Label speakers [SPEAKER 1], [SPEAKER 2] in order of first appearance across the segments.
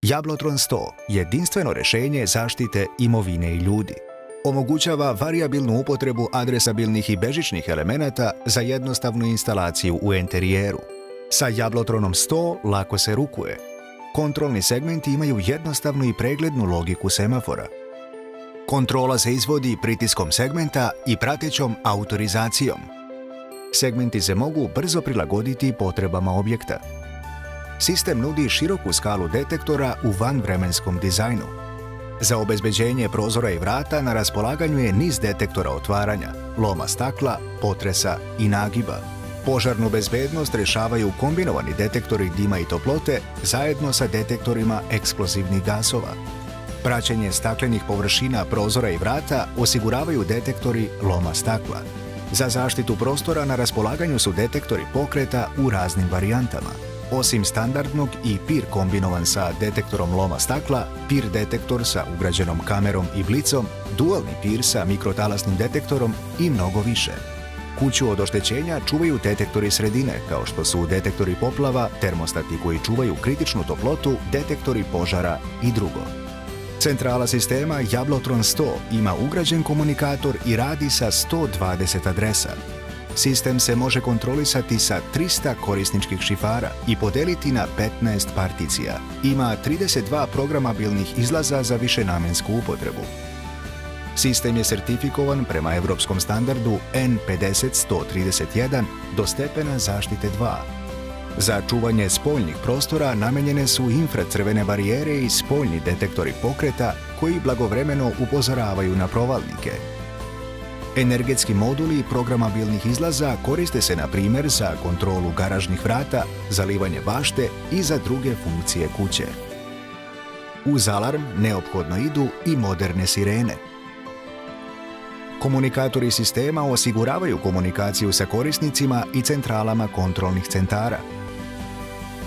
[SPEAKER 1] Jablotron 100 je jedinstveno rješenje zaštite imovine i ljudi. Omogućava varijabilnu upotrebu adresabilnih i bežičnih elemenata za jednostavnu instalaciju u enterijeru. Sa Jablotronom 100 lako se rukuje. Kontrolni segmenti imaju jednostavnu i preglednu logiku semafora. Kontrola se izvodi pritiskom segmenta i pratećom autorizacijom. Segmenti se mogu brzo prilagoditi potrebama objekta. Sistem nudi široku skalu detektora u vanvremenskom dizajnu. Za obezbeđenje prozora i vrata na raspolaganju je niz detektora otvaranja, loma stakla, potresa i nagiba. Požarnu bezbednost rješavaju kombinovani detektori dima i toplote zajedno sa detektorima eksplozivnih gasova. Praćenje staklenih površina prozora i vrata osiguravaju detektori loma stakla. Za zaštitu prostora na raspolaganju su detektori pokreta u raznim varijantama. Osim standardnog i PIR kombinovan sa detektorom loma stakla, PIR detektor sa ugrađenom kamerom i blicom, dualni PIR sa mikrotalasnim detektorom i mnogo više. Kuću od oštećenja čuvaju detektori sredine, kao što su detektori poplava, termostati koji čuvaju kritičnu toplotu, detektori požara i drugo. Centrala sistema Jablotron 100 ima ugrađen komunikator i radi sa 120 adresa. Sistem se može kontrolisati sa 300 korisničkih šifara i podeliti na 15 particija. Ima 32 programabilnih izlaza za višenamensku upotrebu. Sistem je sertifikovan prema evropskom standardu N50131 do stepena zaštite 2. Za čuvanje spoljnih prostora namenjene su infracrvene barijere i spoljni detektori pokreta koji blagovremeno upozoravaju na provalnike. Energetski moduli programabilnih izlaza koriste se na primjer za kontrolu garažnih vrata, zalivanje bašte i za druge funkcije kuće. Uz alarm neophodno idu i moderne sirene. Komunikatori sistema osiguravaju komunikaciju sa korisnicima i centralama kontrolnih centara.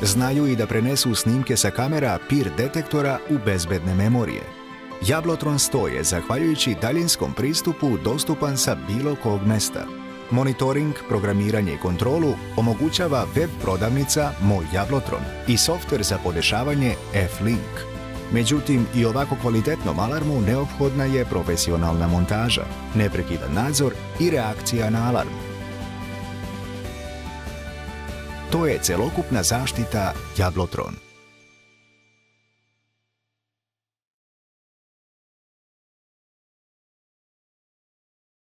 [SPEAKER 1] Znaju i da prenesu snimke sa kamera PIR detektora u bezbedne memorije. Jablotron 100 je, zahvaljujući daljinskom pristupu, dostupan sa bilo kog mesta. Monitoring, programiranje i kontrolu omogućava web prodavnica Moj Jablotron i softver za podešavanje F-Link. Međutim, i ovako kvalitetnom alarmu neophodna je profesionalna montaža, neprekidan nadzor i reakcija na alarm. To je celokupna zaštita Jablotron.